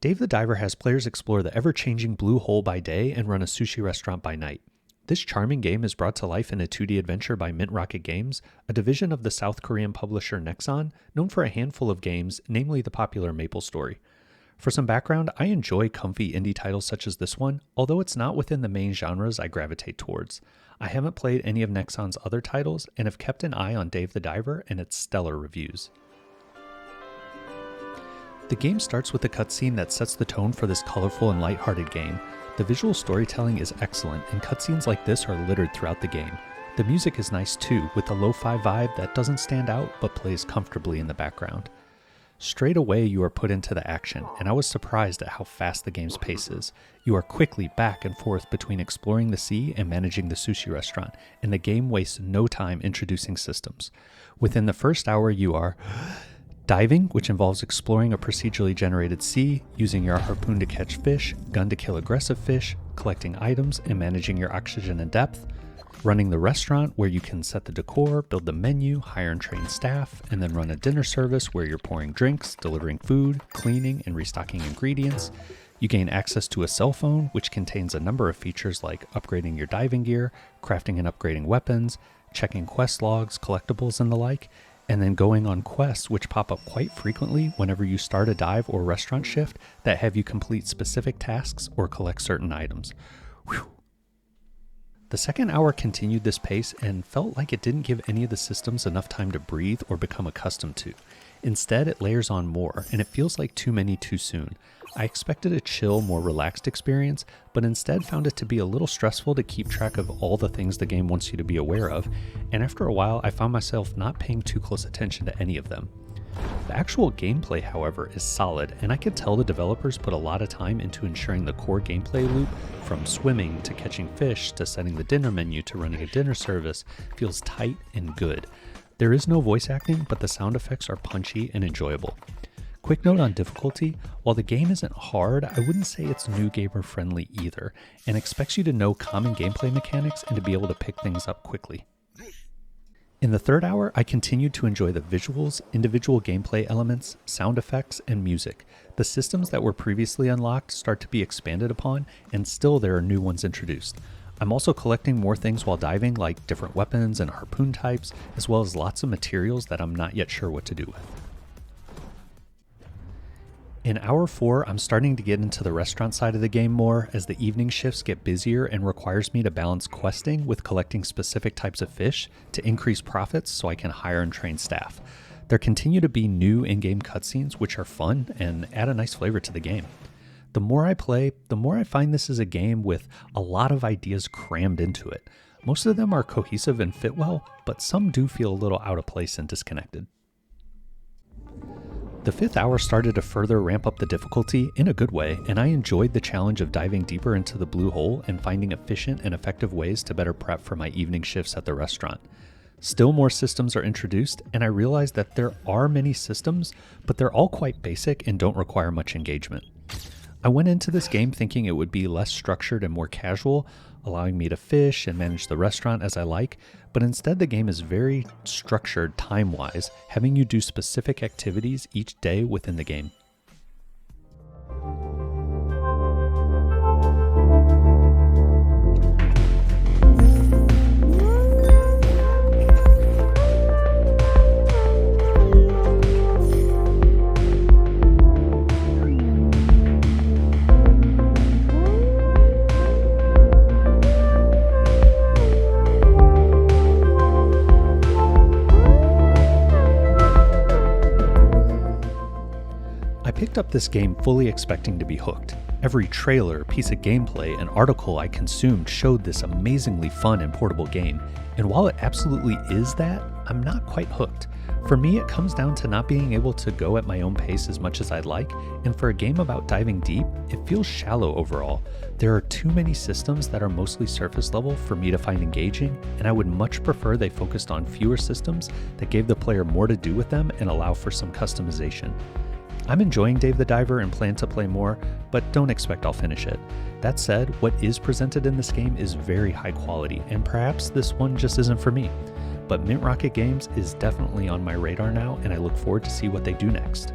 Dave the Diver has players explore the ever-changing blue hole by day and run a sushi restaurant by night. This charming game is brought to life in a 2D adventure by Mint Rocket Games, a division of the South Korean publisher Nexon, known for a handful of games, namely the popular MapleStory. For some background, I enjoy comfy indie titles such as this one, although it's not within the main genres I gravitate towards. I haven't played any of Nexon's other titles and have kept an eye on Dave the Diver and its stellar reviews. The game starts with a cutscene that sets the tone for this colorful and lighthearted game. The visual storytelling is excellent, and cutscenes like this are littered throughout the game. The music is nice too, with a lo-fi vibe that doesn't stand out but plays comfortably in the background. Straight away you are put into the action, and I was surprised at how fast the game's pace is. You are quickly back and forth between exploring the sea and managing the sushi restaurant, and the game wastes no time introducing systems. Within the first hour you are diving, which involves exploring a procedurally generated sea, using your harpoon to catch fish, gun to kill aggressive fish, collecting items, and managing your oxygen and depth. Running the restaurant, where you can set the decor, build the menu, hire and train staff, and then run a dinner service where you're pouring drinks, delivering food, cleaning, and restocking ingredients. You gain access to a cell phone, which contains a number of features like upgrading your diving gear, crafting and upgrading weapons, checking quest logs, collectibles, and the like, and then going on quests which pop up quite frequently whenever you start a dive or restaurant shift that have you complete specific tasks or collect certain items. Whew. The second hour continued this pace and felt like it didn't give any of the systems enough time to breathe or become accustomed to. Instead, it layers on more, and it feels like too many too soon. I expected a chill, more relaxed experience, but instead found it to be a little stressful to keep track of all the things the game wants you to be aware of, and after a while I found myself not paying too close attention to any of them. The actual gameplay, however, is solid, and I could tell the developers put a lot of time into ensuring the core gameplay loop, from swimming to catching fish to setting the dinner menu to running a dinner service, feels tight and good. There is no voice acting, but the sound effects are punchy and enjoyable. Quick note on difficulty, while the game isn't hard, I wouldn't say it's new gamer friendly either, and expects you to know common gameplay mechanics and to be able to pick things up quickly. In the third hour, I continued to enjoy the visuals, individual gameplay elements, sound effects, and music. The systems that were previously unlocked start to be expanded upon, and still there are new ones introduced. I'm also collecting more things while diving, like different weapons and harpoon types, as well as lots of materials that I'm not yet sure what to do with. In hour 4, I'm starting to get into the restaurant side of the game more, as the evening shifts get busier and requires me to balance questing with collecting specific types of fish to increase profits so I can hire and train staff. There continue to be new in-game cutscenes which are fun and add a nice flavor to the game. The more I play, the more I find this is a game with a lot of ideas crammed into it. Most of them are cohesive and fit well, but some do feel a little out of place and disconnected. The fifth hour started to further ramp up the difficulty in a good way, and I enjoyed the challenge of diving deeper into the blue hole and finding efficient and effective ways to better prep for my evening shifts at the restaurant. Still more systems are introduced, and I realized that there are many systems, but they're all quite basic and don't require much engagement. I went into this game thinking it would be less structured and more casual, allowing me to fish and manage the restaurant as I like, but instead the game is very structured time-wise, having you do specific activities each day within the game. I picked up this game fully expecting to be hooked. Every trailer, piece of gameplay, and article I consumed showed this amazingly fun and portable game, and while it absolutely is that, I'm not quite hooked. For me, it comes down to not being able to go at my own pace as much as I'd like, and for a game about diving deep, it feels shallow overall. There are too many systems that are mostly surface level for me to find engaging, and I would much prefer they focused on fewer systems that gave the player more to do with them and allow for some customization. I'm enjoying Dave the Diver and plan to play more, but don't expect I'll finish it. That said, what is presented in this game is very high quality, and perhaps this one just isn't for me. But Mint Rocket Games is definitely on my radar now, and I look forward to see what they do next.